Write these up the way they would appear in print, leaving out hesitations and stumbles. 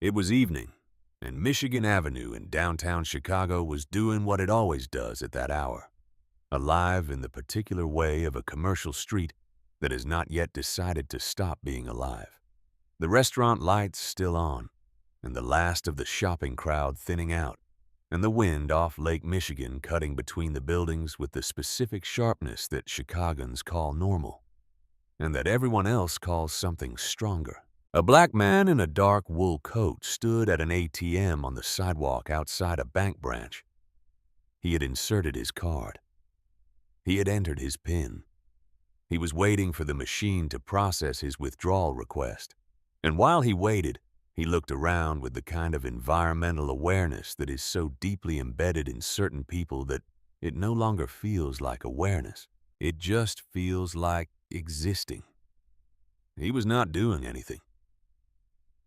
It was evening, and Michigan Avenue in downtown Chicago was doing what it always does at that hour, alive in the particular way of a commercial street that has not yet decided to stop being alive. The restaurant lights still on, and the last of the shopping crowd thinning out, and the wind off Lake Michigan cutting between the buildings with the specific sharpness that Chicagoans call normal, and that everyone else calls something stronger. A black man in a dark wool coat stood at an ATM on the sidewalk outside a bank branch. He had inserted his card. He had entered his PIN. He was waiting for the machine to process his withdrawal request. And while he waited, he looked around with the kind of environmental awareness that is so deeply embedded in certain people that it no longer feels like awareness. It just feels like existing. He was not doing anything.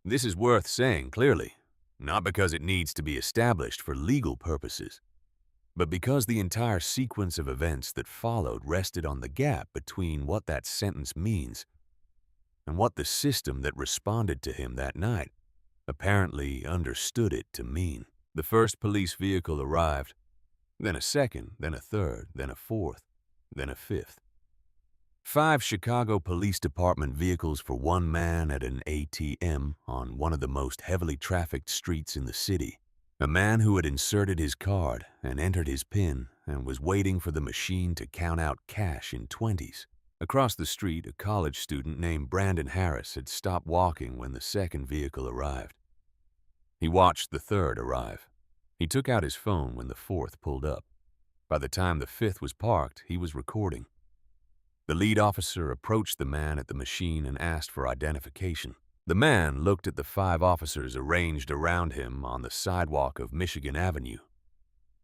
This is worth saying clearly, not because it needs to be established for legal purposes, but because the entire sequence of events that followed rested on the gap between what that sentence means and what the system that responded to him that night apparently understood it to mean. The first police vehicle arrived, then a second, then a third, then a fourth, then a fifth. 5 Chicago Police Department vehicles for one man at an ATM on one of the most heavily trafficked streets in the city. A man who had inserted his card and entered his PIN and was waiting for the machine to count out cash in 20s. Across the street, a college student named Brandon Harris had stopped walking when the second vehicle arrived. He watched the third arrive. He took out his phone when the fourth pulled up. By the time the fifth was parked, he was recording. The lead officer approached the man at the machine and asked for identification. The man looked at the 5 officers arranged around him on the sidewalk of Michigan Avenue.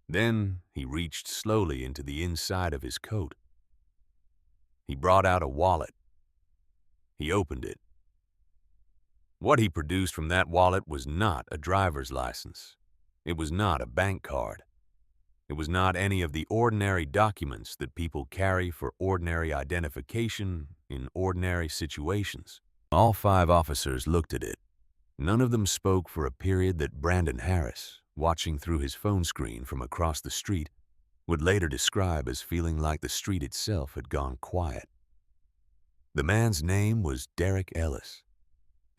Then he reached slowly into the inside of his coat. He brought out a wallet. He opened it. What he produced from that wallet was not a driver's license. It was not a bank card. It was not any of the ordinary documents that people carry for ordinary identification in ordinary situations. All 5 officers looked at it. None of them spoke for a period that Brandon Harris, watching through his phone screen from across the street, would later describe as feeling like the street itself had gone quiet. The man's name was Derek Ellis.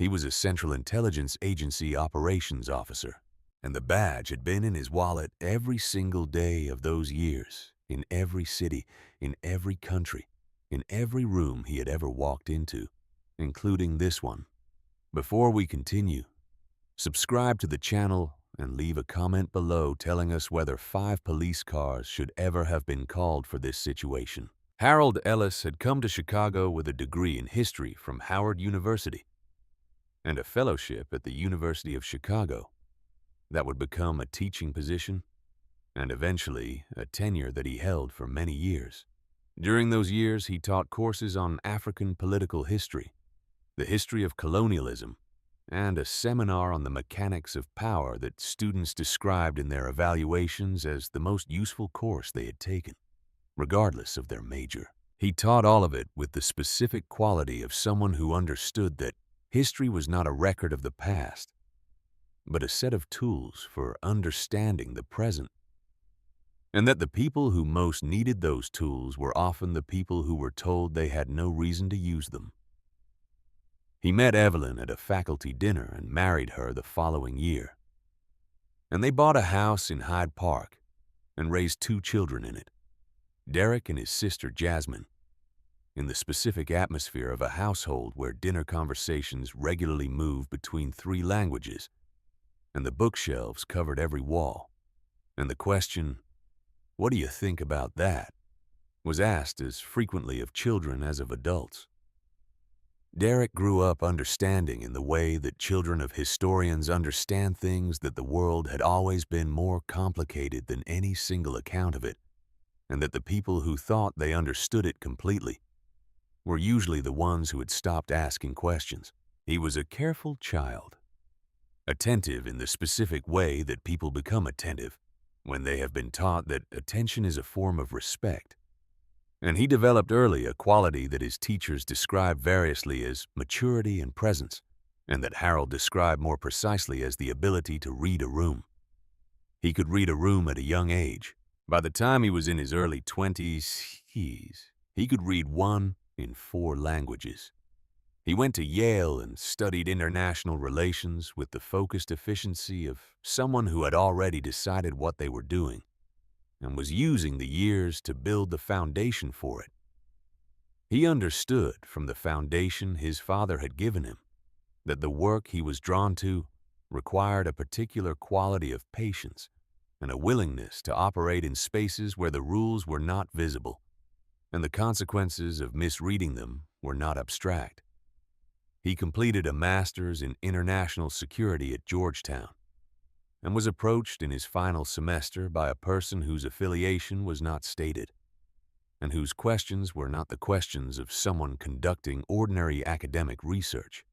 He was a Central Intelligence Agency operations officer, and the badge had been in his wallet every single day of those years, in every city, in every country, in every room he had ever walked into, including this one. Before we continue, subscribe to the channel and leave a comment below telling us whether 5 police cars should ever have been called for this situation. Harold Ellis had come to Chicago with a degree in history from Howard University and a fellowship at the University of Chicago that would become a teaching position and eventually a tenure that he held for many years. During those years, he taught courses on African political history, the history of colonialism, and a seminar on the mechanics of power that students described in their evaluations as the most useful course they had taken, regardless of their major. He taught all of it with the specific quality of someone who understood that history was not a record of the past, but a set of tools for understanding the present, and that the people who most needed those tools were often the people who were told they had no reason to use them. He met Evelyn at a faculty dinner and married her the following year. And they bought a house in Hyde Park and raised 2 children in it, Derek and his sister Jasmine, in the specific atmosphere of a household where dinner conversations regularly moved between 3 languages, and the bookshelves covered every wall. And the question, "What do you think about that?" was asked as frequently of children as of adults. Derek grew up understanding in the way that children of historians understand things that the world had always been more complicated than any single account of it, and that the people who thought they understood it completely were usually the ones who had stopped asking questions. He was a careful child, attentive in the specific way that people become attentive when they have been taught that attention is a form of respect. And he developed early a quality that his teachers described variously as maturity and presence, and that Harold described more precisely as the ability to read a room. He could read a room at a young age. By the time he was in his early 20s, he could read one in 4 languages. He went to Yale and studied international relations with the focused efficiency of someone who had already decided what they were doing and was using the years to build the foundation for it. He understood from the foundation his father had given him that the work he was drawn to required a particular quality of patience and a willingness to operate in spaces where the rules were not visible and the consequences of misreading them were not abstract. He completed a master's in international security at Georgetown and was approached in his final semester by a person whose affiliation was not stated and whose questions were not the questions of someone conducting ordinary academic research.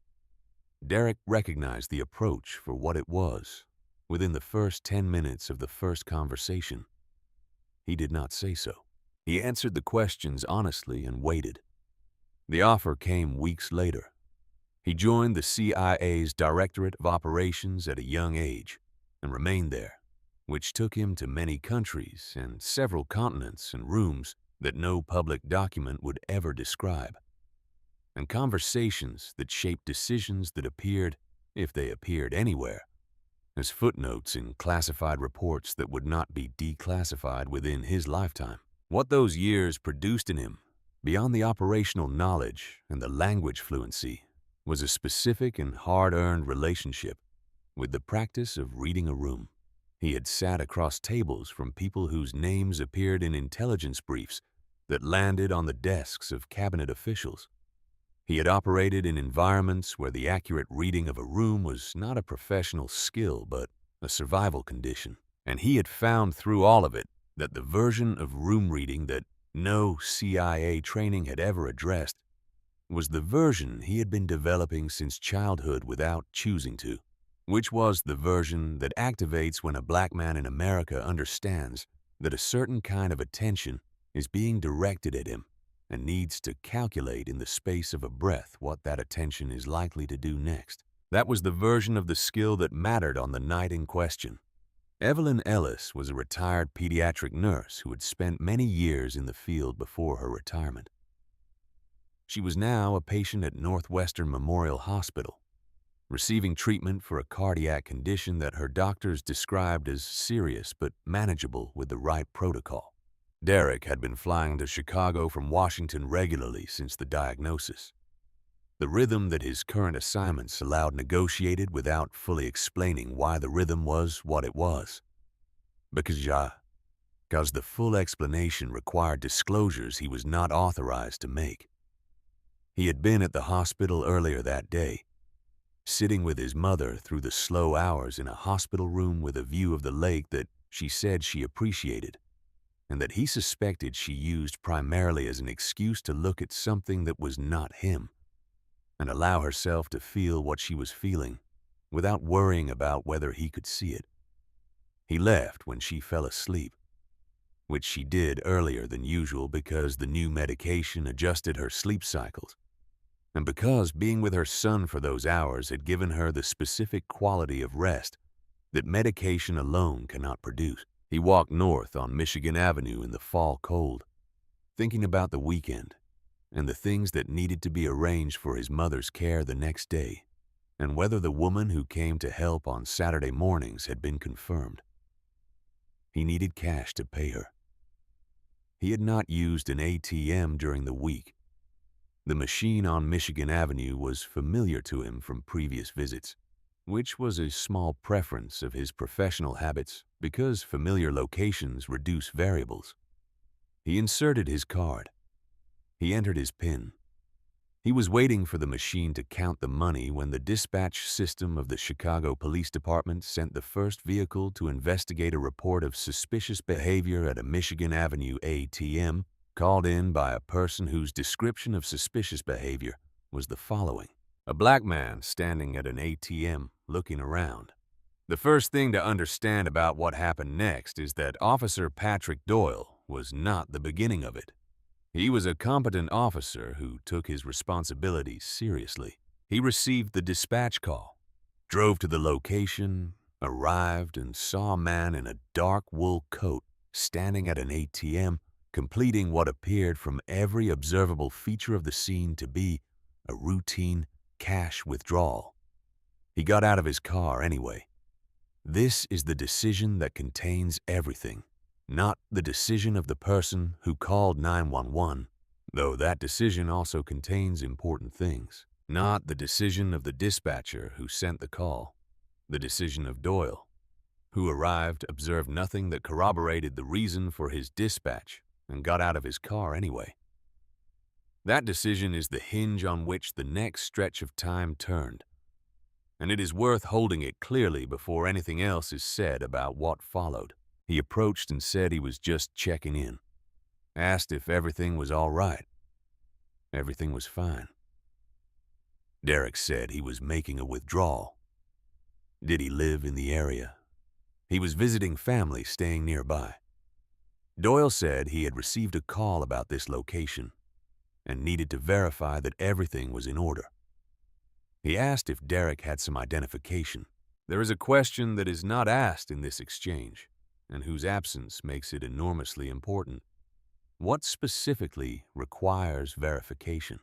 Derek recognized the approach for what it was within the first 10 minutes of the first conversation. He did not say so. He answered the questions honestly and waited. The offer came weeks later. He joined the CIA's Directorate of Operations at a young age and remained there, which took him to many countries and several continents and rooms that no public document would ever describe, and conversations that shaped decisions that appeared, if they appeared anywhere, as footnotes in classified reports that would not be declassified within his lifetime. What those years produced in him, beyond the operational knowledge and the language fluency, was a specific and hard-earned relationship with the practice of reading a room. He had sat across tables from people whose names appeared in intelligence briefs that landed on the desks of cabinet officials. He had operated in environments where the accurate reading of a room was not a professional skill but a survival condition. And he had found through all of it that the version of room reading that no CIA training had ever addressed was the version he had been developing since childhood without choosing to, which was the version that activates when a black man in America understands that a certain kind of attention is being directed at him and needs to calculate in the space of a breath what that attention is likely to do next. That was the version of the skill that mattered on the night in question. Evelyn Ellis was a retired pediatric nurse who had spent many years in the field before her retirement. She was now a patient at Northwestern Memorial Hospital, receiving treatment for a cardiac condition that her doctors described as serious but manageable with the right protocol. Derek had been flying to Chicago from Washington regularly since the diagnosis. The rhythm that his current assignments allowed negotiated without fully explaining why the rhythm was what it was. Because the full explanation required disclosures he was not authorized to make. He had been at the hospital earlier that day, sitting with his mother through the slow hours in a hospital room with a view of the lake that she said she appreciated, and that he suspected she used primarily as an excuse to look at something that was not him, and allow herself to feel what she was feeling without worrying about whether he could see it. He left when she fell asleep, which she did earlier than usual because the new medication adjusted her sleep cycles, and because being with her son for those hours had given her the specific quality of rest that medication alone cannot produce. He walked north on Michigan Avenue in the fall cold, thinking about the weekend and the things that needed to be arranged for his mother's care the next day, and whether the woman who came to help on Saturday mornings had been confirmed. He needed cash to pay her. He had not used an ATM during the week. The machine on Michigan Avenue was familiar to him from previous visits, which was a small preference of his professional habits because familiar locations reduce variables. He inserted his card. He entered his PIN. He was waiting for the machine to count the money when the dispatch system of the Chicago Police Department sent the first vehicle to investigate a report of suspicious behavior at a Michigan Avenue ATM called in by a person whose description of suspicious behavior was the following: a black man standing at an ATM looking around. The first thing to understand about what happened next is that Officer Patrick Doyle was not the beginning of it. He was a competent officer who took his responsibilities seriously. He received the dispatch call, drove to the location, arrived, and saw a man in a dark wool coat standing at an ATM, completing what appeared from every observable feature of the scene to be a routine cash withdrawal. He got out of his car anyway. This is the decision that contains everything, not the decision of the person who called 911, though that decision also contains important things. Not the decision of the dispatcher who sent the call, the decision of Doyle, who arrived, observed nothing that corroborated the reason for his dispatch, and got out of his car anyway. That decision is the hinge on which the next stretch of time turned, and it is worth holding it clearly before anything else is said about what followed. He approached and said he was just checking in, asked if everything was all right. Everything was fine. Derek said he was making a withdrawal. Did he live in the area? He was visiting family staying nearby. Doyle said he had received a call about this location and needed to verify that everything was in order. He asked if Derek had some identification. There is a question that is not asked in this exchange, and whose absence makes it enormously important. What specifically requires verification?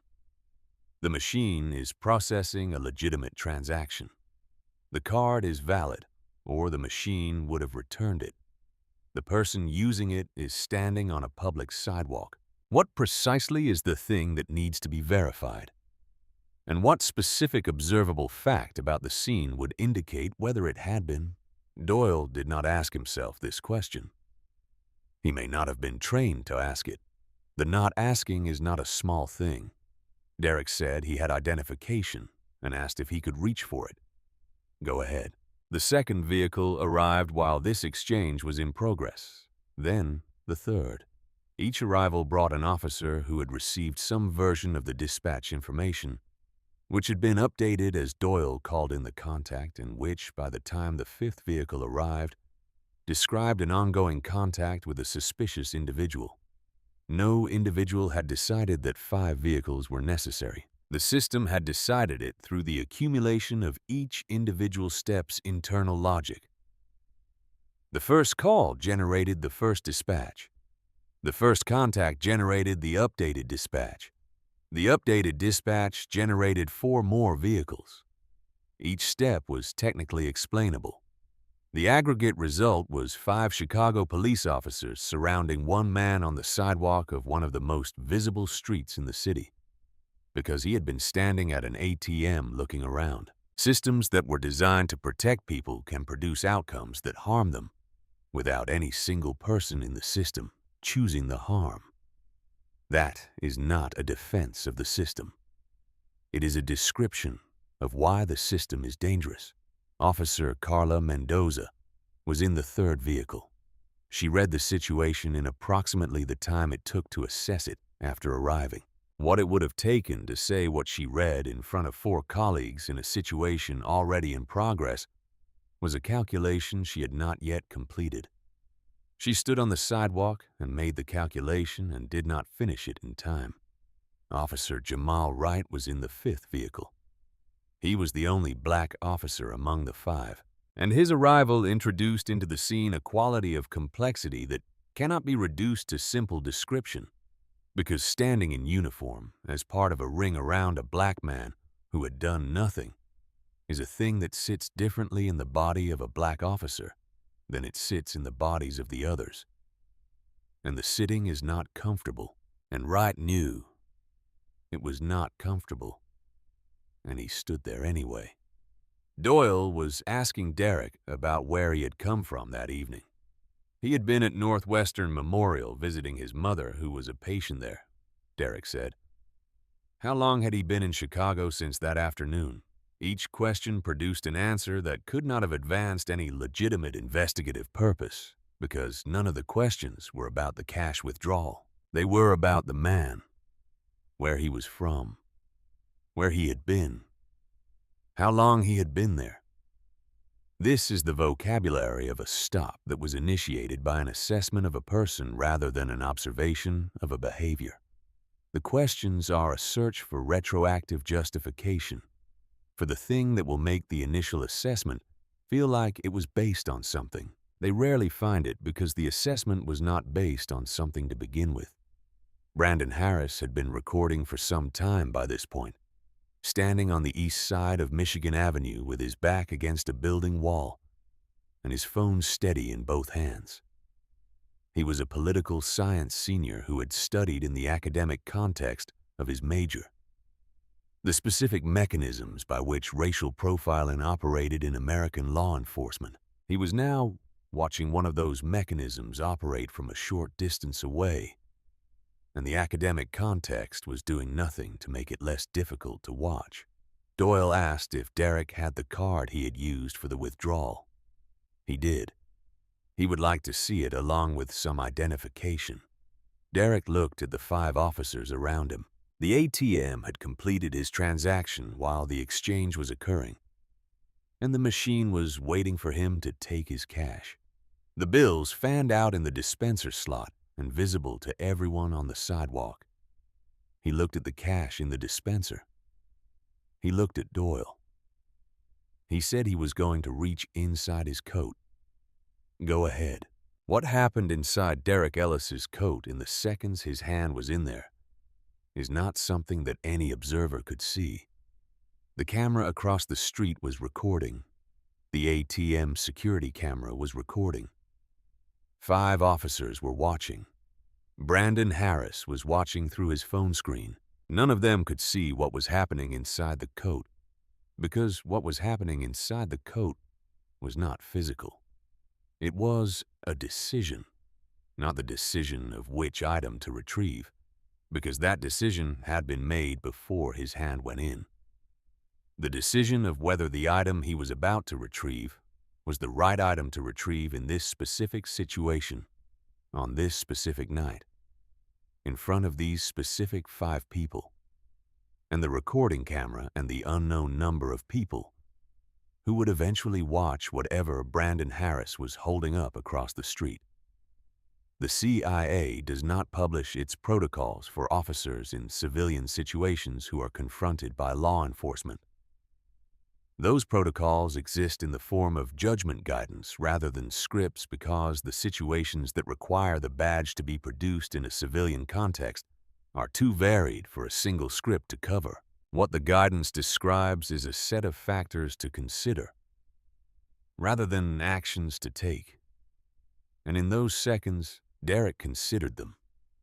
The machine is processing a legitimate transaction. The card is valid, or the machine would have returned it. The person using it is standing on a public sidewalk. What precisely is the thing that needs to be verified? And what specific observable fact about the scene would indicate whether it had been? Doyle did not ask himself this question. He may not have been trained to ask it. The not asking is not a small thing. Derek said he had identification and asked if he could reach for it. Go ahead. The second vehicle arrived while this exchange was in progress. Then the third. Each arrival brought an officer who had received some version of the dispatch information, which had been updated as Doyle called in the contact, and which, by the time the fifth vehicle arrived, described an ongoing contact with a suspicious individual. No individual had decided that 5 vehicles were necessary. The system had decided it through the accumulation of each individual step's internal logic. The first call generated the first dispatch. The first contact generated the updated dispatch. The updated dispatch generated 4 more vehicles. Each step was technically explainable. The aggregate result was 5 Chicago police officers surrounding one man on the sidewalk of one of the most visible streets in the city, because he had been standing at an ATM looking around. Systems that were designed to protect people can produce outcomes that harm them, without any single person in the system choosing the harm. That is not a defense of the system. It is a description of why the system is dangerous. Officer Carla Mendoza was in the third vehicle. She read the situation in approximately the time it took to assess it after arriving. What it would have taken to say what she read in front of 4 colleagues in a situation already in progress was a calculation she had not yet completed. She stood on the sidewalk and made the calculation and did not finish it in time. Officer Jamal Wright was in the 5th vehicle. He was the only black officer among the 5, and his arrival introduced into the scene a quality of complexity that cannot be reduced to simple description, because standing in uniform as part of a ring around a black man who had done nothing is a thing that sits differently in the body of a black officer than it sits in the bodies of the others. And the sitting is not comfortable, and Wright knew it was not comfortable. And he stood there anyway. Doyle was asking Derek about where he had come from that evening. He had been at Northwestern Memorial visiting his mother, who was a patient there, Derek said. How long had he been in Chicago since that afternoon? Each question produced an answer that could not have advanced any legitimate investigative purpose, because none of the questions were about the cash withdrawal. They were about the man, where he was from, where he had been, how long he had been there. This is the vocabulary of a stop that was initiated by an assessment of a person rather than an observation of a behavior. The questions are a search for retroactive justification, for the thing that will make the initial assessment feel like it was based on something. They rarely find it because the assessment was not based on something to begin with. Brandon Harris had been recording for some time by this point, standing on the east side of Michigan Avenue with his back against a building wall and his phone steady in both hands. He was a political science senior who had studied in the academic context of his major. The specific mechanisms by which racial profiling operated in American law enforcement. He was now watching one of those mechanisms operate from a short distance away, and the academic context was doing nothing to make it less difficult to watch. Doyle asked if Derek had the card he had used for the withdrawal. He did. He would like to see it along with some identification. Derek looked at the 5 officers around him. The ATM had completed his transaction while the exchange was occurring, and the machine was waiting for him to take his cash. The bills fanned out in the dispenser slot and visible to everyone on the sidewalk. He looked at the cash in the dispenser. He looked at Doyle. He said he was going to reach inside his coat. Go ahead. What happened inside Derek Ellis's coat in the seconds his hand was in there is not something that any observer could see. The camera across the street was recording. The ATM security camera was recording. 5 officers were watching. Brandon Harris was watching through his phone screen. None of them could see what was happening inside the coat, because what was happening inside the coat was not physical. It was a decision, not the decision of which item to retrieve, because that decision had been made before his hand went in. The decision of whether the item he was about to retrieve was the right item to retrieve in this specific situation, on this specific night, in front of these specific 5 people, and the recording camera and the unknown number of people who would eventually watch whatever Brandon Harris was holding up across the street. The CIA does not publish its protocols for officers in civilian situations who are confronted by law enforcement. Those protocols exist in the form of judgment guidance rather than scripts because the situations that require the badge to be produced in a civilian context are too varied for a single script to cover. What the guidance describes is a set of factors to consider, rather than actions to take. And in those seconds, Derek considered them.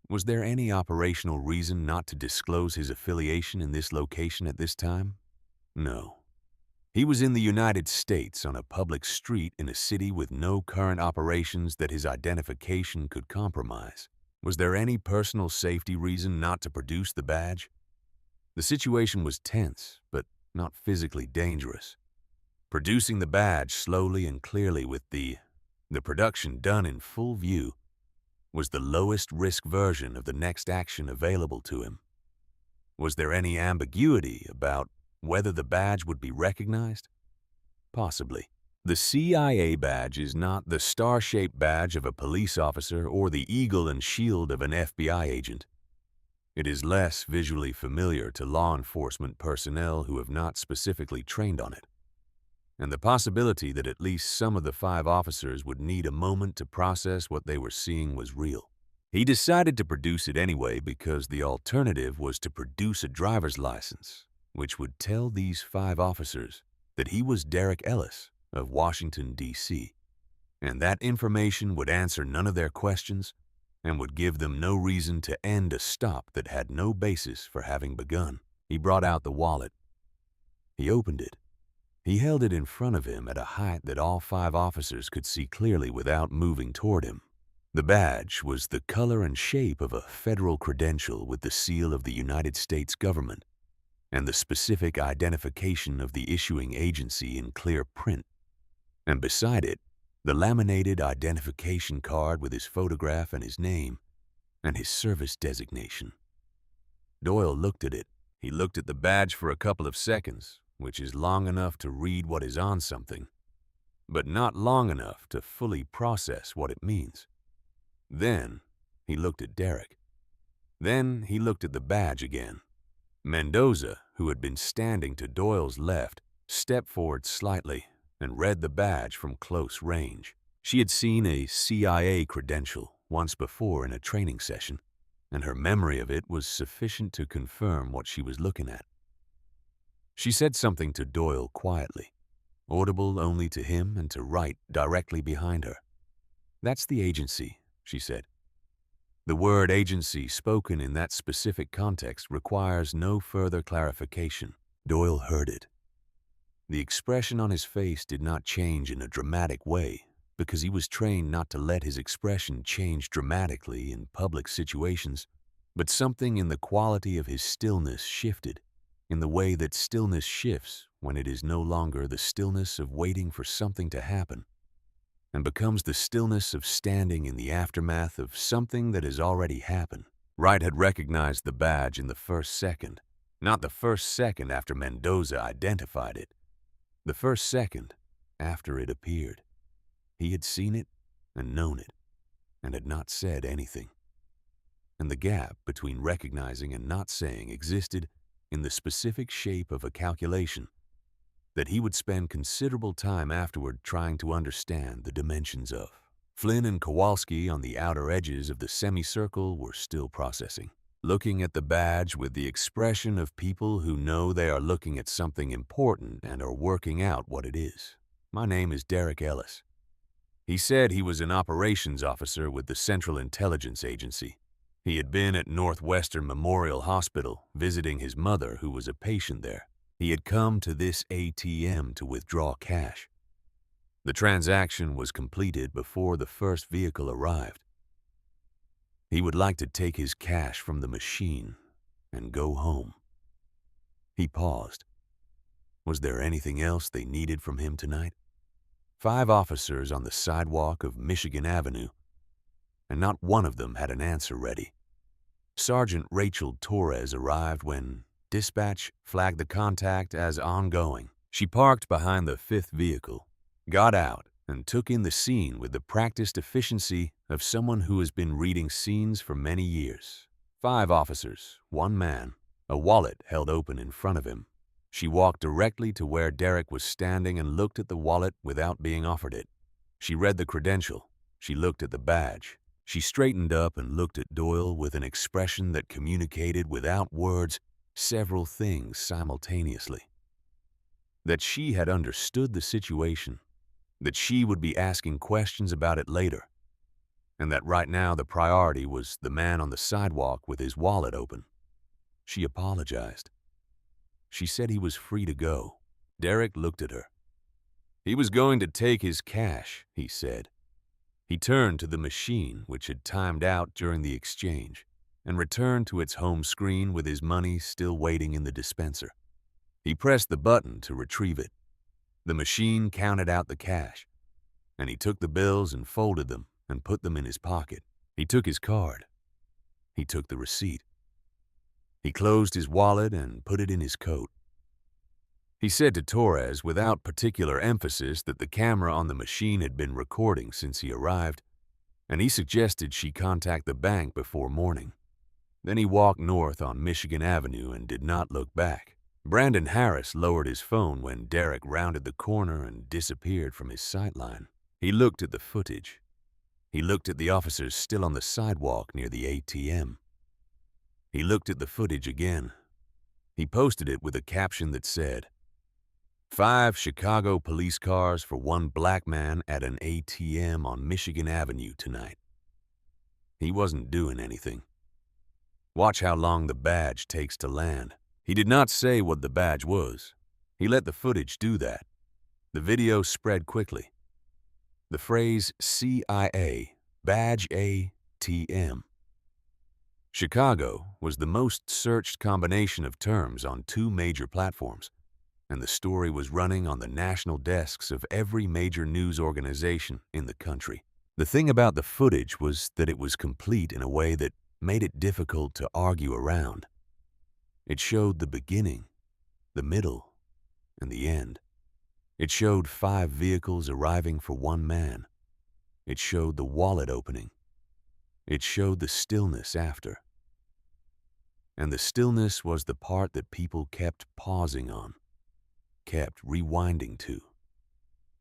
Was there any operational reason not to disclose his affiliation in this location at this time? No. He was in the United States on a public street in a city with no current operations that his identification could compromise. Was there any personal safety reason not to produce the badge? The situation was tense, but not physically dangerous. Producing the badge slowly and clearly with the production done in full view was the lowest risk version of the next action available to him. Was there any ambiguity about whether the badge would be recognized? Possibly. The CIA badge is not the star-shaped badge of a police officer or the eagle and shield of an FBI agent. It is less visually familiar to law enforcement personnel who have not specifically trained on it. And the possibility that at least some of the 5 officers would need a moment to process what they were seeing was real. He decided to produce it anyway because the alternative was to produce a driver's license, which would tell these 5 officers that he was Derek Ellis of Washington, D.C., and that information would answer none of their questions and would give them no reason to end a stop that had no basis for having begun. He brought out the wallet. He opened it. He held it in front of him at a height that all 5 officers could see clearly without moving toward him. The badge was the color and shape of a federal credential with the seal of the United States government and the specific identification of the issuing agency in clear print. And beside it, the laminated identification card with his photograph and his name and his service designation. Doyle looked at it. He looked at the badge for a couple of seconds, which is long enough to read what is on something, but not long enough to fully process what it means. Then he looked at Derek. Then he looked at the badge again. Mendoza, who had been standing to Doyle's left, stepped forward slightly and read the badge from close range. She had seen a CIA credential once before in a training session, and her memory of it was sufficient to confirm what she was looking at. She said something to Doyle quietly, audible only to him and to Wright directly behind her. "That's the agency," she said. The word agency spoken in that specific context requires no further clarification. Doyle heard it. The expression on his face did not change in a dramatic way because he was trained not to let his expression change dramatically in public situations, but something in the quality of his stillness shifted in the way that stillness shifts when it is no longer the stillness of waiting for something to happen and becomes the stillness of standing in the aftermath of something that has already happened. Wright had recognized the badge in the first second, not the first second after Mendoza identified it, the first second after it appeared. He had seen it and known it and had not said anything. And the gap between recognizing and not saying existed in the specific shape of a calculation that he would spend considerable time afterward trying to understand the dimensions of. Flynn and Kowalski on the outer edges of the semicircle were still processing, looking at the badge with the expression of people who know they are looking at something important and are working out what it is. "My name is Derek Ellis." He said he was an operations officer with the Central Intelligence Agency. He had been at Northwestern Memorial Hospital visiting his mother, who was a patient there. He had come to this ATM to withdraw cash. The transaction was completed before the first vehicle arrived. He would like to take his cash from the machine and go home. He paused. Was there anything else they needed from him tonight? 5 officers on the sidewalk of Michigan Avenue, and not one of them had an answer ready. Sergeant Rachel Torres arrived when dispatch flagged the contact as ongoing. She parked behind the 5th vehicle, got out, and took in the scene with the practiced efficiency of someone who has been reading scenes for many years. 5 officers, 1 man, a wallet held open in front of him. She walked directly to where Derek was standing and looked at the wallet without being offered it. She read the credential. She looked at the badge. She straightened up and looked at Doyle with an expression that communicated without words several things simultaneously. That she had understood the situation, that she would be asking questions about it later, and that right now the priority was the man on the sidewalk with his wallet open. She apologized. She said he was free to go. Derek looked at her. He was going to take his cash, he said. He turned to the machine, which had timed out during the exchange, and returned to its home screen with his money still waiting in the dispenser. He pressed the button to retrieve it. The machine counted out the cash, and he took the bills and folded them and put them in his pocket. He took his card. He took the receipt. He closed his wallet and put it in his coat. He said to Torres without particular emphasis that the camera on the machine had been recording since he arrived, and he suggested she contact the bank before morning. Then he walked north on Michigan Avenue and did not look back. Brandon Harris lowered his phone when Derek rounded the corner and disappeared from his sightline. He looked at the footage. He looked at the officers still on the sidewalk near the ATM. He looked at the footage again. He posted it with a caption that said, 5 Chicago police cars for 1 black man at an ATM on Michigan Avenue tonight. He wasn't doing anything. Watch how long the badge takes to land. He did not say what the badge was. He let the footage do that. The video spread quickly. The phrase CIA, badge ATM. Chicago was the most searched combination of terms on 2 major platforms, and the story was running on the national desks of every major news organization in the country. The thing about the footage was that it was complete in a way that made it difficult to argue around. It showed the beginning, the middle, and the end. It showed 5 vehicles arriving for 1 man. It showed the wallet opening. It showed the stillness after. And the stillness was the part that people kept pausing on, kept rewinding to,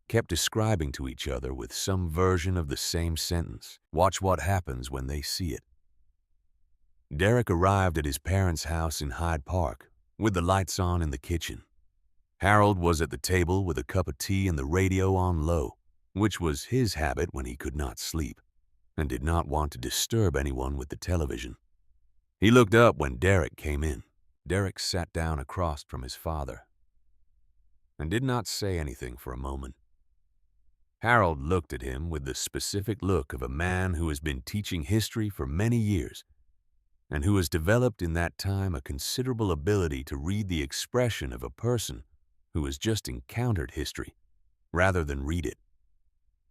kept describing to each other with some version of the same sentence. Watch what happens when they see it. Derek arrived at his parents' house in Hyde Park, with the lights on in the kitchen. Harold was at the table with a cup of tea and the radio on low, which was his habit when he could not sleep, and did not want to disturb anyone with the television. He looked up when Derek came in. Derek sat down across from his father and did not say anything for a moment. Harold looked at him with the specific look of a man who has been teaching history for many years and who has developed in that time a considerable ability to read the expression of a person who has just encountered history rather than read it.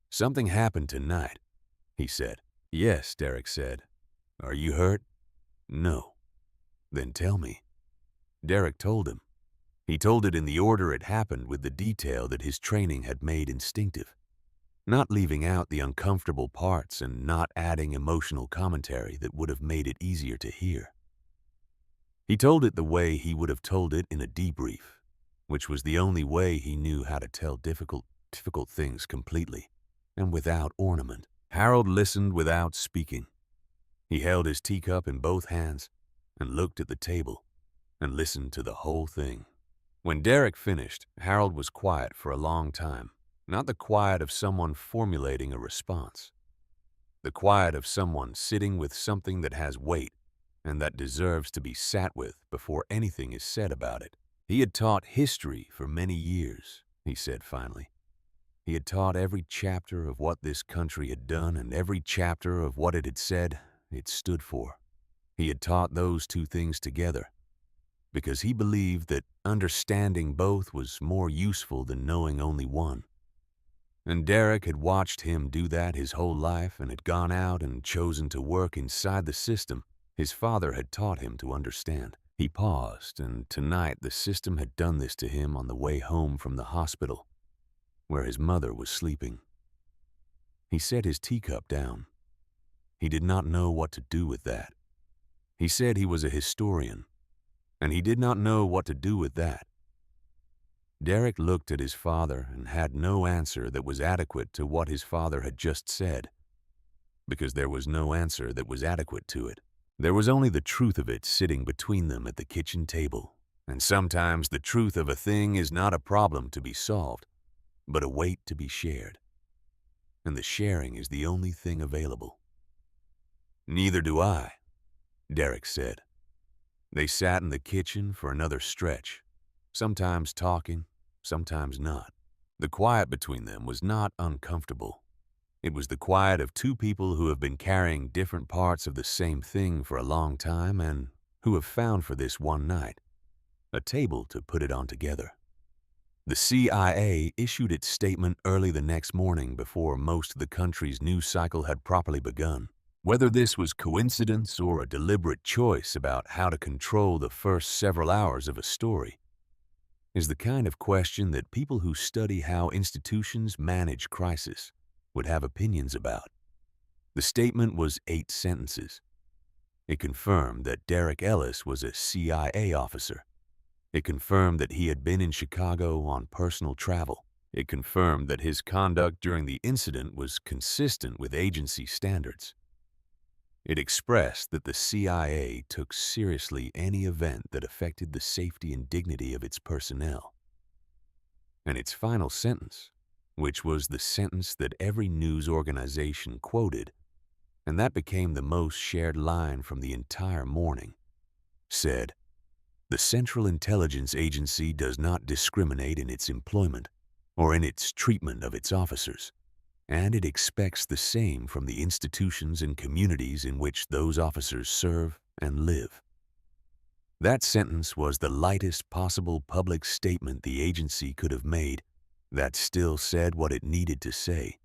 "Something happened tonight," he said. "Yes," Derek said. "Are you hurt?" "No." "Then tell me." Derek told him. He told it in the order it happened, with the detail that his training had made instinctive, not leaving out the uncomfortable parts and not adding emotional commentary that would have made it easier to hear. He told it the way he would have told it in a debrief, which was the only way he knew how to tell difficult things completely and without ornament. Harold listened without speaking. He held his teacup in both hands and looked at the table and listened to the whole thing. When Derek finished, Harold was quiet for a long time, not the quiet of someone formulating a response, the quiet of someone sitting with something that has weight and that deserves to be sat with before anything is said about it. He had taught history for many years, he said finally. He had taught every chapter of what this country had done and every chapter of what it had said it stood for. He had taught those two things together because he believed that understanding both was more useful than knowing only one. And Derek had watched him do that his whole life and had gone out and chosen to work inside the system his father had taught him to understand. He paused, and tonight the system had done this to him on the way home from the hospital, where his mother was sleeping. He set his teacup down. He did not know what to do with that. He said he was a historian, and he did not know what to do with that. Derek looked at his father and had no answer that was adequate to what his father had just said, because there was no answer that was adequate to it. There was only the truth of it sitting between them at the kitchen table, and sometimes the truth of a thing is not a problem to be solved, but a weight to be shared, and the sharing is the only thing available. "Neither do I," Derek said. They sat in the kitchen for another stretch, sometimes talking, sometimes not. The quiet between them was not uncomfortable. It was the quiet of two people who have been carrying different parts of the same thing for a long time and who have found for this one night a table to put it on together. The CIA issued its statement early the next morning before most of the country's news cycle had properly begun. Whether this was coincidence or a deliberate choice about how to control the first several hours of a story is the kind of question that people who study how institutions manage crisis would have opinions about. The statement was 8 sentences. It confirmed that Derek Ellis was a CIA officer. It confirmed that he had been in Chicago on personal travel. It confirmed that his conduct during the incident was consistent with agency standards. It expressed that the CIA took seriously any event that affected the safety and dignity of its personnel. And its final sentence, which was the sentence that every news organization quoted, and that became the most shared line from the entire morning, said, "The Central Intelligence Agency does not discriminate in its employment or in its treatment of its officers, and it expects the same from the institutions and communities in which those officers serve and live." That sentence was the lightest possible public statement the agency could have made that still said what it needed to say.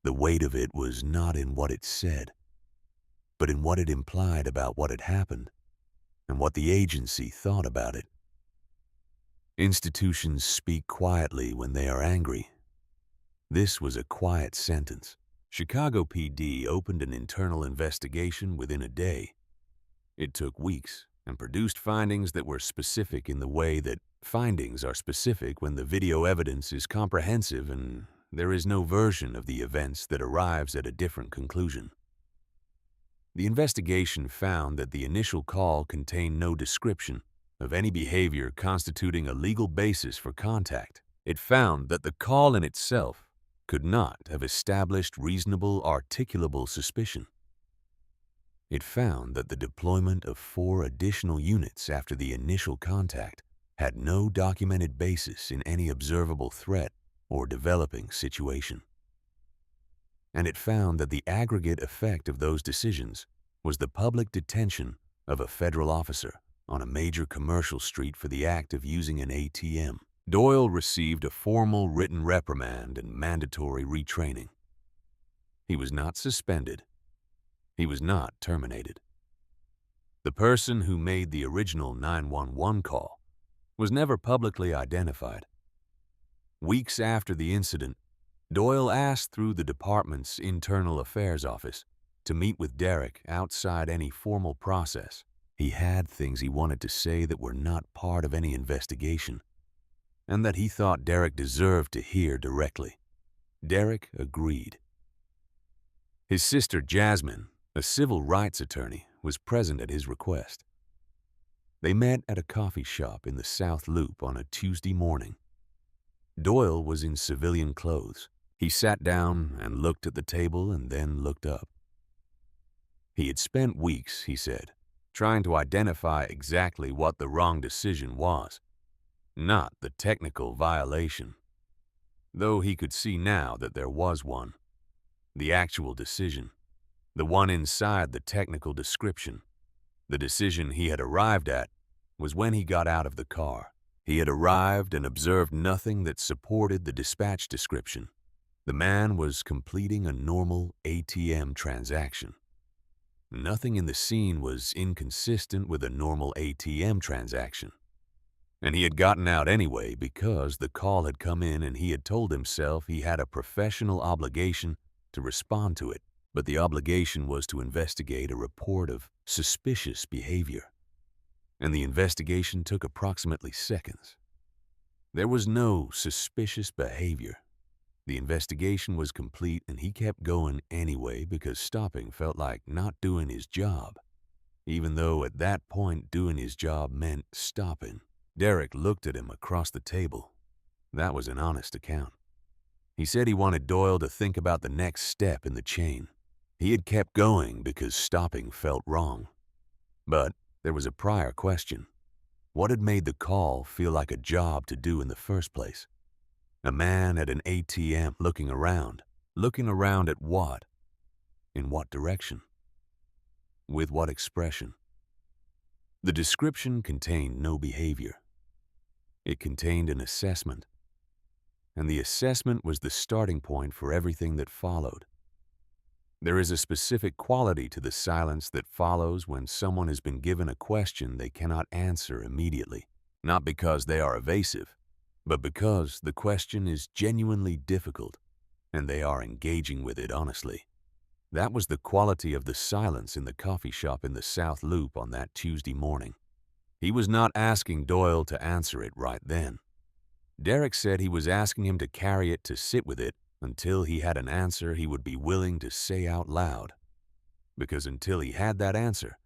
The weight of it was not in what it said, but in what it implied about what had happened and what the agency thought about it. Institutions speak quietly when they are angry. This was a quiet sentence. Chicago PD opened an internal investigation within a day. It took weeks and produced findings that were specific in the way that findings are specific when the video evidence is comprehensive and there is no version of the events that arrives at a different conclusion. The investigation found that the initial call contained no description of any behavior constituting a legal basis for contact. It found that the call in itself could not have established reasonable articulable suspicion. It found that the deployment of 4 additional units after the initial contact had no documented basis in any observable threat or developing situation. And it found that the aggregate effect of those decisions was the public detention of a federal officer on a major commercial street for the act of using an ATM. Doyle received a formal written reprimand and mandatory retraining. He was not suspended. He was not terminated. The person who made the original 911 call was never publicly identified. Weeks after the incident, Doyle asked through the department's internal affairs office to meet with Derek outside any formal process. He had things he wanted to say that were not part of any investigation, and that he thought Derek deserved to hear directly. Derek agreed. His sister Jasmine, a civil rights attorney, was present at his request. They met at a coffee shop in the South Loop on a Tuesday morning. Doyle was in civilian clothes. He sat down and looked at the table and then looked up. He had spent weeks, he said, trying to identify exactly what the wrong decision was, not the technical violation, though he could see now that there was one. The actual decision, the one inside the technical description, the decision he had arrived at, was when he got out of the car. He had arrived and observed nothing that supported the dispatch description. The man was completing a normal ATM transaction. Nothing in the scene was inconsistent with a normal ATM transaction. And he had gotten out anyway because the call had come in and he had told himself he had a professional obligation to respond to it, but the obligation was to investigate a report of suspicious behavior. And the investigation took approximately seconds. There was no suspicious behavior. The investigation was complete and he kept going anyway because stopping felt like not doing his job, even though at that point doing his job meant stopping. Derek looked at him across the table. That was an honest account. He said he wanted Doyle to think about the next step in the chain. He had kept going because stopping felt wrong. But there was a prior question. What had made the call feel like a job to do in the first place? A man at an ATM looking around. Looking around at what? In what direction? With what expression? The description contained no behavior. It contained an assessment. And the assessment was the starting point for everything that followed. There is a specific quality to the silence that follows when someone has been given a question they cannot answer immediately, not because they are evasive, but because the question is genuinely difficult and they are engaging with it honestly. That was the quality of the silence in the coffee shop in the South Loop on that Tuesday morning. He was not asking Doyle to answer it right then. Derek said he was asking him to carry it to sit with it until he had an answer he would be willing to say out loud. Because until he had that answer,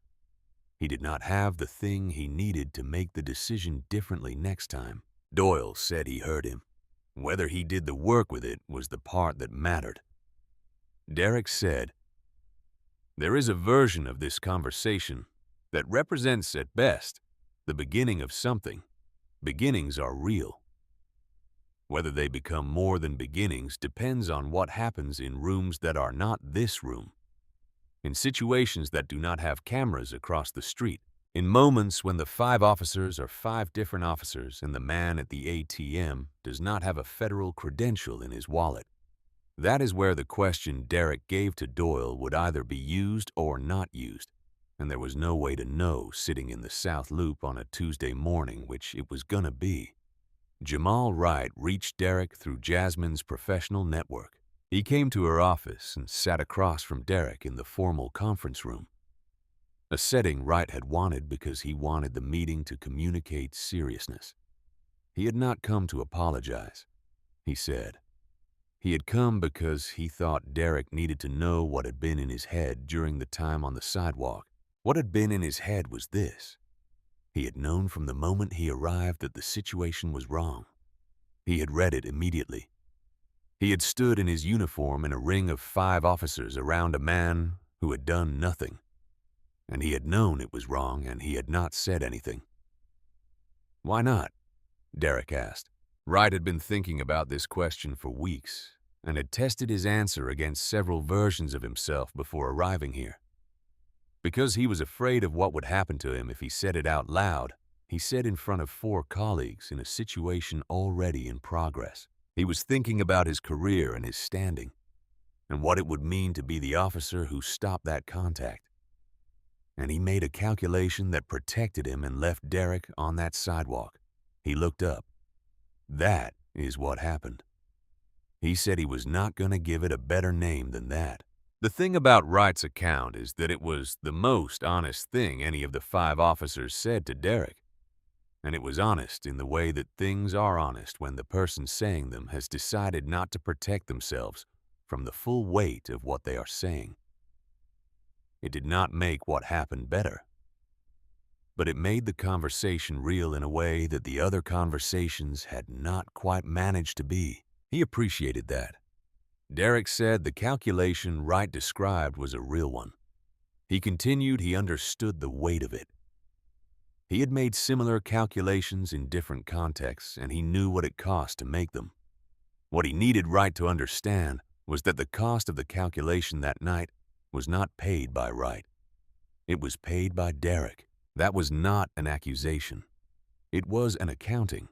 he did not have the thing he needed to make the decision differently next time. Doyle said he heard him. Whether he did the work with it was the part that mattered. Derek said, "There is a version of this conversation that represents at best the beginning of something. Beginnings are real. Whether they become more than beginnings depends on what happens in rooms that are not this room, in situations that do not have cameras across the street, in moments when the 5 officers are 5 different officers and the man at the ATM does not have a federal credential in his wallet. That is where the question Derek gave to Doyle would either be used or not used, and there was no way to know sitting in the South Loop on a Tuesday morning which it was gonna be. Jamal Wright reached Derek through Jasmine's professional network. He came to her office and sat across from Derek in the formal conference room. a setting Wright had wanted because he wanted the meeting to communicate seriousness. He had not come to apologize, he said. He had come because he thought Derek needed to know what had been in his head during the time on the sidewalk. What had been in his head was this. He had known from the moment he arrived that the situation was wrong. He had read it immediately. He had stood in his uniform in a ring of 5 officers around a man who had done nothing. And he had known it was wrong, and he had not said anything. Why not? Derek asked. Wright had been thinking about this question for weeks and had tested his answer against several versions of himself before arriving here. Because he was afraid of what would happen to him if he said it out loud, he said in front of 4 colleagues in a situation already in progress. He was thinking about his career and his standing, and what it would mean to be the officer who stopped that contact. And he made a calculation that protected him and left Derek on that sidewalk. He looked up. That is what happened. He said he was not going to give it a better name than that. The thing about Wright's account is that it was the most honest thing any of the 5 officers said to Derek. And it was honest in the way that things are honest when the person saying them has decided not to protect themselves from the full weight of what they are saying. It did not make what happened better, but it made the conversation real in a way that the other conversations had not quite managed to be. He appreciated that. Derek said the calculation Wright described was a real one. He continued he understood the weight of it. He had made similar calculations in different contexts, and he knew what it cost to make them. What he needed Wright to understand was that the cost of the calculation that night was not paid by Wright. It was paid by Derek. That was not an accusation. It was an accounting.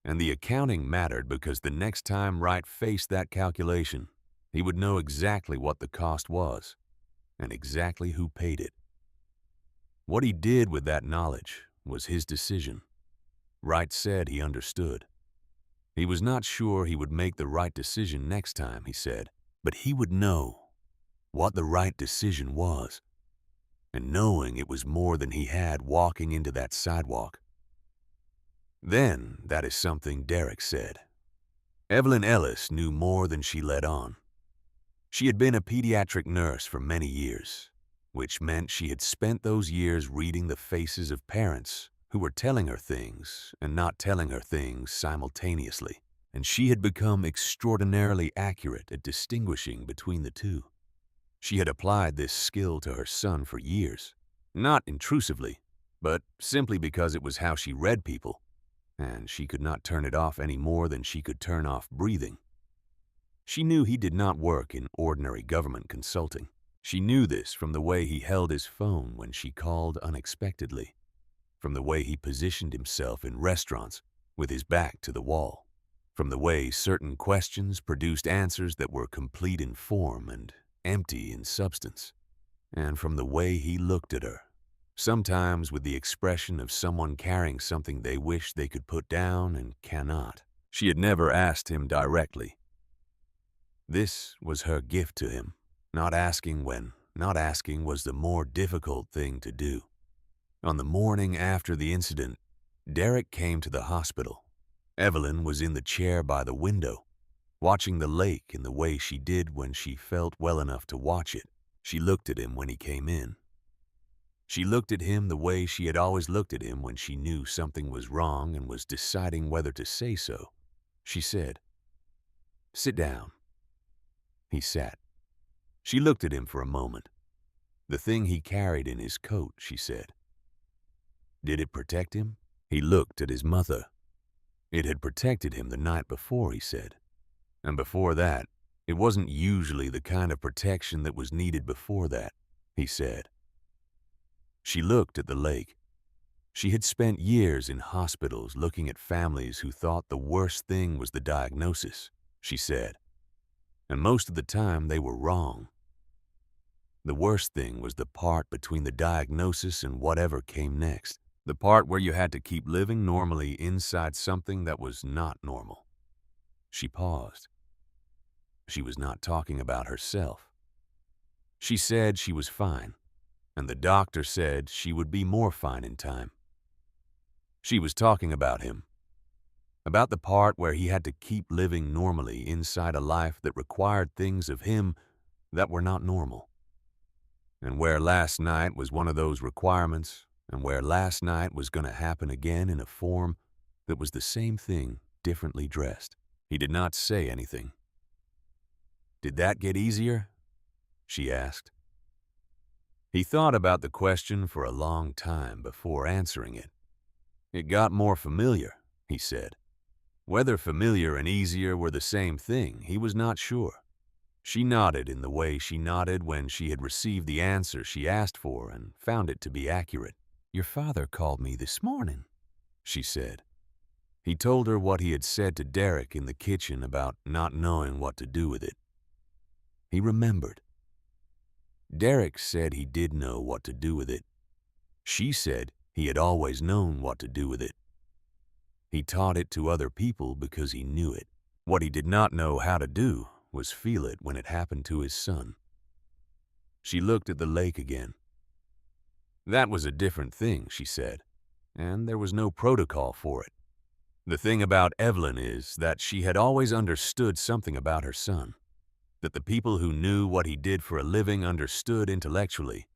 And the accounting mattered because the next time Wright faced that calculation, he would know exactly what the cost was and exactly who paid it. What he did with that knowledge was his decision. Wright said he understood. He was not sure he would make the right decision next time, he said, but he would know what the right decision was. And knowing it was more than he had walking into that sidewalk. Then, that is something Derek said. Evelyn Ellis knew more than she let on. She had been a pediatric nurse for many years, which meant she had spent those years reading the faces of parents who were telling her things and not telling her things simultaneously, and she had become extraordinarily accurate at distinguishing between the two. She had applied this skill to her son for years, not intrusively, but simply because it was how she read people, and she could not turn it off any more than she could turn off breathing. She knew he did not work in ordinary government consulting. She knew this from the way he held his phone when she called unexpectedly, from the way he positioned himself in restaurants with his back to the wall, from the way certain questions produced answers that were complete in form and empty in substance, and from the way he looked at her, sometimes with the expression of someone carrying something they wish they could put down and cannot. She had never asked him directly. This was her gift to him. Not asking was the more difficult thing to do. On the morning after the incident, Derek came to the hospital. Evelyn was in the chair by the window, watching the lake in the way she did when she felt well enough to watch it. She looked at him when he came in. She looked at him the way she had always looked at him when she knew something was wrong and was deciding whether to say so. She said, "Sit down." He sat. She looked at him for a moment. The thing he carried in his coat, she said. Did it protect him? He looked at his mother. It had protected him the night before, he said. And before that, it wasn't usually the kind of protection that was needed before that, he said. She looked at the lake. She had spent years in hospitals looking at families who thought the worst thing was the diagnosis, she said. And most of the time they were wrong. The worst thing was the part between the diagnosis and whatever came next, the part where you had to keep living normally inside something that was not normal. She paused. She was not talking about herself. She said she was fine. and the doctor said she would be more fine in time. She was talking about him, about the part where he had to keep living normally inside a life that required things of him that were not normal, and where last night was one of those requirements, and where last night was going to happen again in a form that was the same thing, differently dressed. He did not say anything. "Did that get easier?" she asked. He thought about the question for a long time before answering it. "It got more familiar," he said. Whether familiar and easier were the same thing, he was not sure. She nodded in the way she nodded when she had received the answer she asked for and found it to be accurate. "Your father called me this morning," she said. He told her what he had said to Derek in the kitchen about not knowing what to do with it. He remembered. Derek said he did know what to do with it. She said he had always known what to do with it. He taught it to other people because he knew it. What he did not know how to do was feel it when it happened to his son. She looked at the lake again. That was a different thing, she said, and there was no protocol for it. The thing about Evelyn is that she had always understood something about her son, that the people who knew what he did for a living understood intellectually,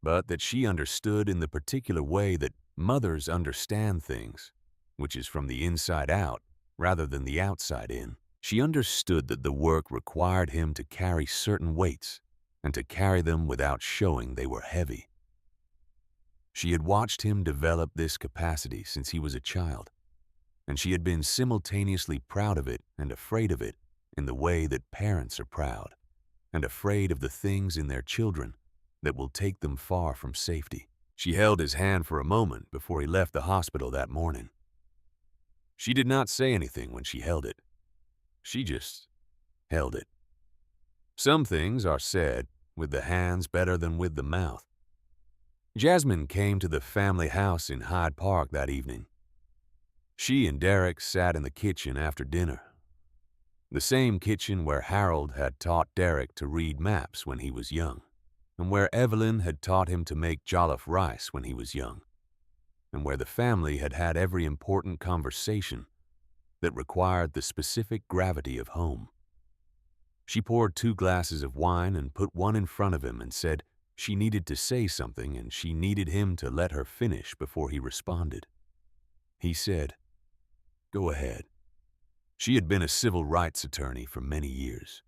but that she understood in the particular way that mothers understand things, which is from the inside out rather than the outside in. She understood that the work required him to carry certain weights and to carry them without showing they were heavy. She had watched him develop this capacity since he was a child, and she had been simultaneously proud of it and afraid of it in the way that parents are proud and afraid of the things in their children that will take them far from safety. She held his hand for a moment before he left the hospital that morning. She did not say anything when she held it. She just held it. Some things are said with the hands better than with the mouth. Jasmine came to the family house in Hyde Park that evening. She and Derek sat in the kitchen after dinner. The same kitchen where Harold had taught Derek to read maps when he was young, and where Evelyn had taught him to make jollof rice when he was young, and where the family had had every important conversation that required the specific gravity of home. She poured 2 glasses of wine and put one in front of him and said she needed to say something and she needed him to let her finish before he responded. He said, "Go ahead." She had been a civil rights attorney for many years.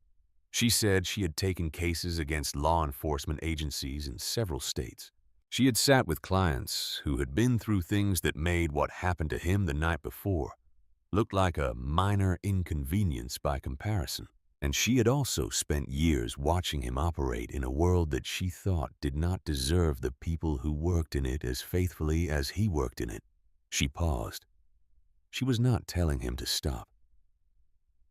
She said she had taken cases against law enforcement agencies in several states. She had sat with clients who had been through things that made what happened to him the night before look like a minor inconvenience by comparison. And she had also spent years watching him operate in a world that she thought did not deserve the people who worked in it as faithfully as he worked in it. She paused. She was not telling him to stop.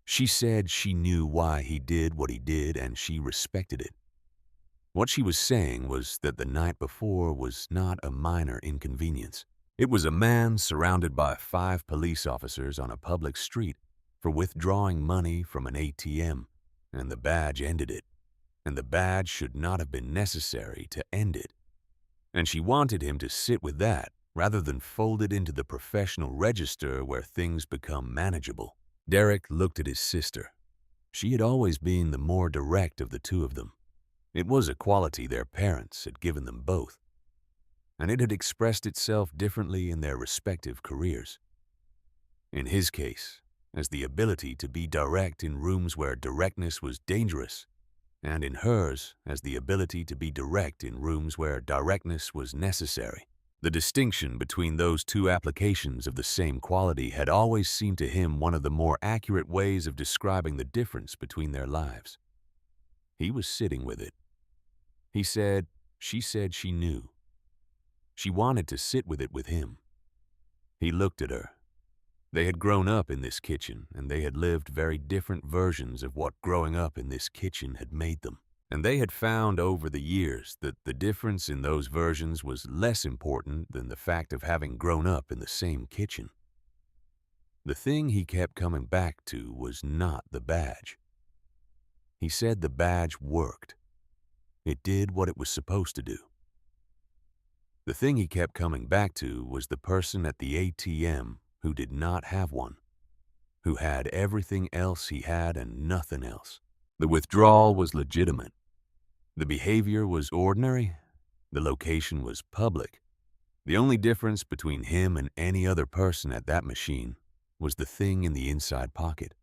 She said she knew why he did what he did and she respected it. What she was saying was that the night before was not a minor inconvenience. It was a man surrounded by 5 police officers on a public street for withdrawing money from an ATM, and the badge ended it, and the badge should not have been necessary to end it. And she wanted him to sit with that rather than fold it into the professional register where things become manageable. Derek looked at his sister. She had always been the more direct of the two of them. It was a quality their parents had given them both, and it had expressed itself differently in their respective careers. In his case, as the ability to be direct in rooms where directness was dangerous, and in hers as the ability to be direct in rooms where directness was necessary. The distinction between those 2 applications of the same quality had always seemed to him one of the more accurate ways of describing the difference between their lives. He was sitting with it. He said she knew. She wanted to sit with it with him. He looked at her. They had grown up in this kitchen, and they had lived very different versions of what growing up in this kitchen had made them. And they had found over the years that the difference in those versions was less important than the fact of having grown up in the same kitchen. The thing he kept coming back to was not the badge. He said the badge worked. It did what it was supposed to do. The thing he kept coming back to was the person at the ATM who did not have one, who had everything else he had and nothing else. The withdrawal was legitimate. The behavior was ordinary. The location was public. The only difference between him and any other person at that machine was the thing in the inside pocket.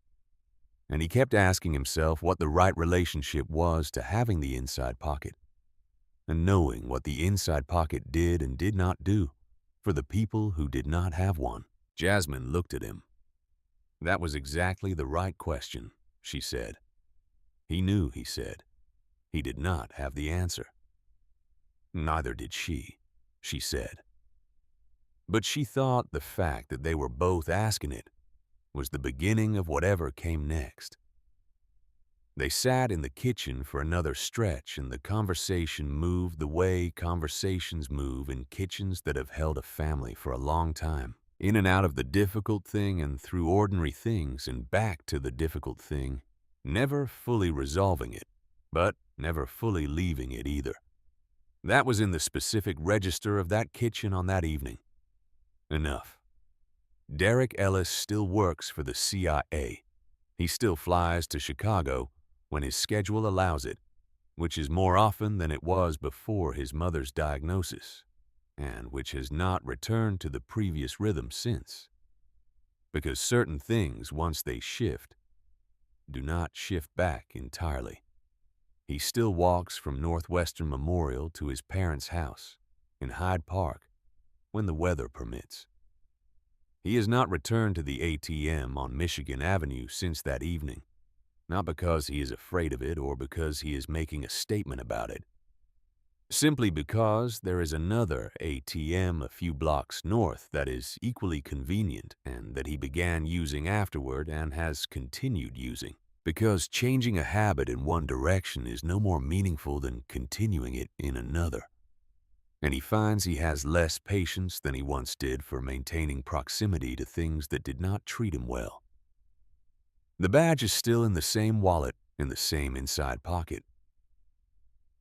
And he kept asking himself what the right relationship was to having the inside pocket, and knowing what the inside pocket did and did not do for the people who did not have one. Jasmine looked at him. That was exactly the right question, she said. He knew, he said. He did not have the answer. Neither did she said. But she thought the fact that they were both asking it was the beginning of whatever came next. They sat in the kitchen for another stretch, and the conversation moved the way conversations move in kitchens that have held a family for a long time. In and out of the difficult thing and through ordinary things and back to the difficult thing, never fully resolving it, but never fully leaving it either. That was in the specific register of that kitchen on that evening. Enough. Derek Ellis still works for the CIA. He still flies to Chicago when his schedule allows it, which is more often than it was before his mother's diagnosis, and which has not returned to the previous rhythm since. Because certain things, once they shift, do not shift back entirely. He still walks from Northwestern Memorial to his parents' house in Hyde Park when the weather permits. He has not returned to the ATM on Michigan Avenue since that evening, not because he is afraid of it or because he is making a statement about it. Simply because there is another ATM a few blocks north that is equally convenient and that he began using afterward and has continued using. Because changing a habit in one direction is no more meaningful than continuing it in another. And he finds he has less patience than he once did for maintaining proximity to things that did not treat him well. The badge is still in the same wallet, in the same inside pocket.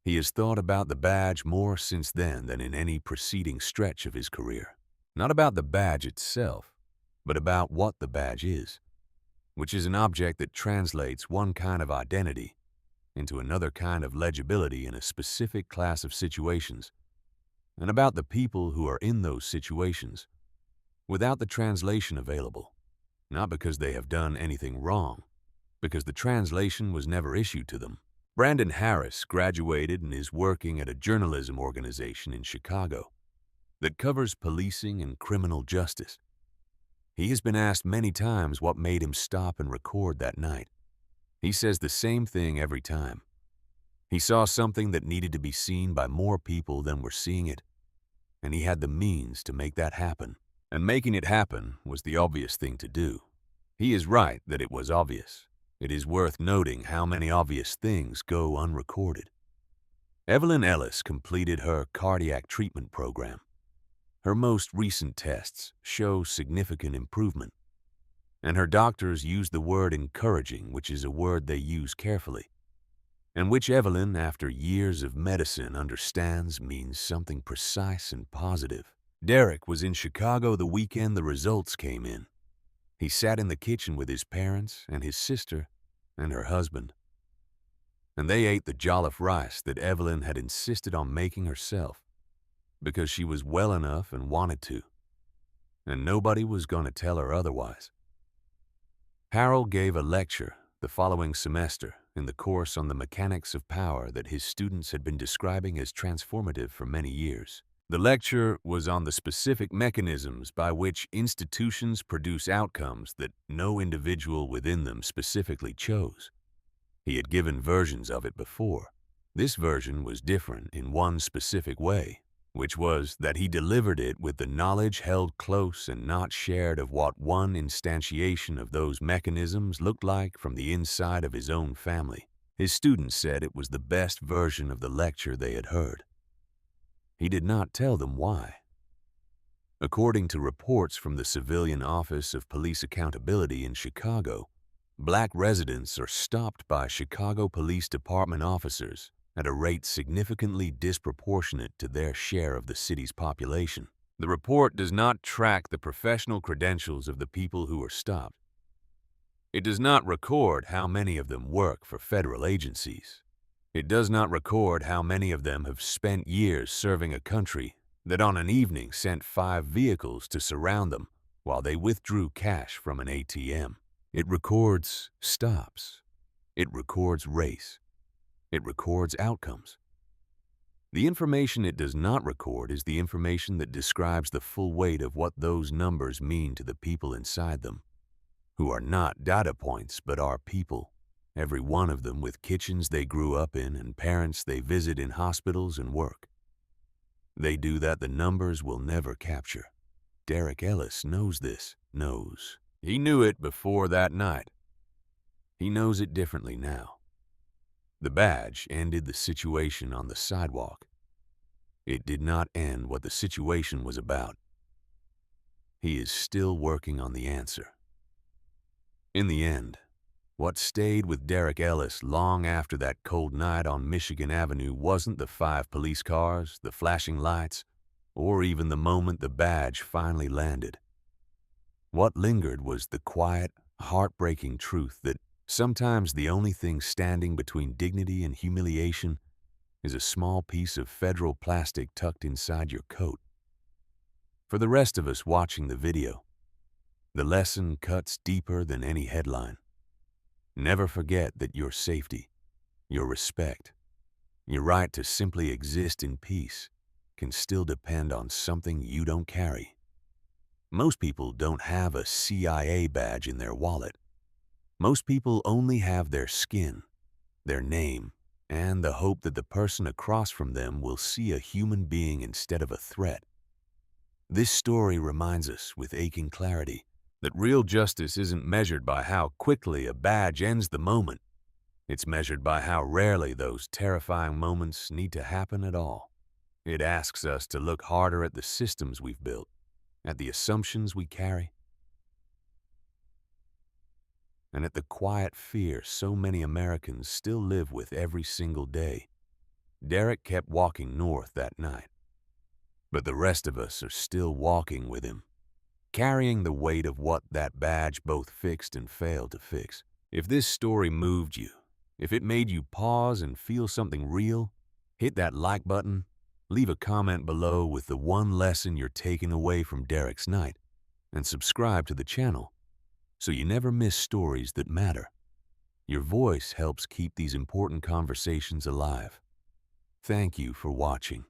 He has thought about the badge more since then than in any preceding stretch of his career. Not about the badge itself, but about what the badge is, which is an object that translates one kind of identity into another kind of legibility in a specific class of situations, and about the people who are in those situations without the translation available, not because they have done anything wrong, because the translation was never issued to them. Brandon Harris graduated and is working at a journalism organization in Chicago that covers policing and criminal justice. He has been asked many times what made him stop and record that night. He says the same thing every time. He saw something that needed to be seen by more people than were seeing it, and he had the means to make that happen. And making it happen was the obvious thing to do. He is right that it was obvious. It is worth noting how many obvious things go unrecorded. Evelyn Ellis completed her cardiac treatment program. Her most recent tests show significant improvement, and her doctors use the word encouraging, which is a word they use carefully, and which Evelyn, after years of medicine, understands means something precise and positive. Derek was in Chicago the weekend the results came in. He sat in the kitchen with his parents and his sister and her husband, and they ate the jollof rice that Evelyn had insisted on making herself because she was well enough and wanted to, and nobody was going to tell her otherwise. Harold gave a lecture the following semester in the course on the mechanics of power that his students had been describing as transformative for many years. The lecture was on the specific mechanisms by which institutions produce outcomes that no individual within them specifically chose. He had given versions of it before. This version was different in one specific way, which was that he delivered it with the knowledge held close and not shared of what one instantiation of those mechanisms looked like from the inside of his own family. His students said it was the best version of the lecture they had heard. He did not tell them why. According to reports from the Civilian Office of Police Accountability in Chicago, Black residents are stopped by Chicago Police Department officers at a rate significantly disproportionate to their share of the city's population. The report does not track the professional credentials of the people who are stopped. It does not record how many of them work for federal agencies. It does not record how many of them have spent years serving a country that on an evening sent 5 vehicles to surround them while they withdrew cash from an ATM. It records stops. It records race. It records outcomes. The information it does not record is the information that describes the full weight of what those numbers mean to the people inside them, who are not data points but are people, every one of them with kitchens they grew up in and parents they visit in hospitals and work. They do that the numbers will never capture. Derek Ellis knows this, knows. He knew it before that night. He knows it differently now. The badge ended the situation on the sidewalk. It did not end what the situation was about. He is still working on the answer. In the end, what stayed with Derek Ellis long after that cold night on Michigan Avenue wasn't the 5 police cars, the flashing lights, or even the moment the badge finally landed. What lingered was the quiet, heartbreaking truth that sometimes the only thing standing between dignity and humiliation is a small piece of federal plastic tucked inside your coat. For the rest of us watching the video, the lesson cuts deeper than any headline. Never forget that your safety, your respect, your right to simply exist in peace can still depend on something you don't carry. Most people don't have a CIA badge in their wallet. Most people only have their skin, their name, and the hope that the person across from them will see a human being instead of a threat. This story reminds us with aching clarity that real justice isn't measured by how quickly a badge ends the moment. It's measured by how rarely those terrifying moments need to happen at all. It asks us to look harder at the systems we've built, at the assumptions we carry, and at the quiet fear so many Americans still live with every single day. Derek kept walking north that night, but the rest of us are still walking with him, carrying the weight of what that badge both fixed and failed to fix. If this story moved you, if it made you pause and feel something real, hit that like button, leave a comment below with the one lesson you're taking away from Derek's night, and subscribe to the channel so you never miss stories that matter. Your voice helps keep these important conversations alive. Thank you for watching.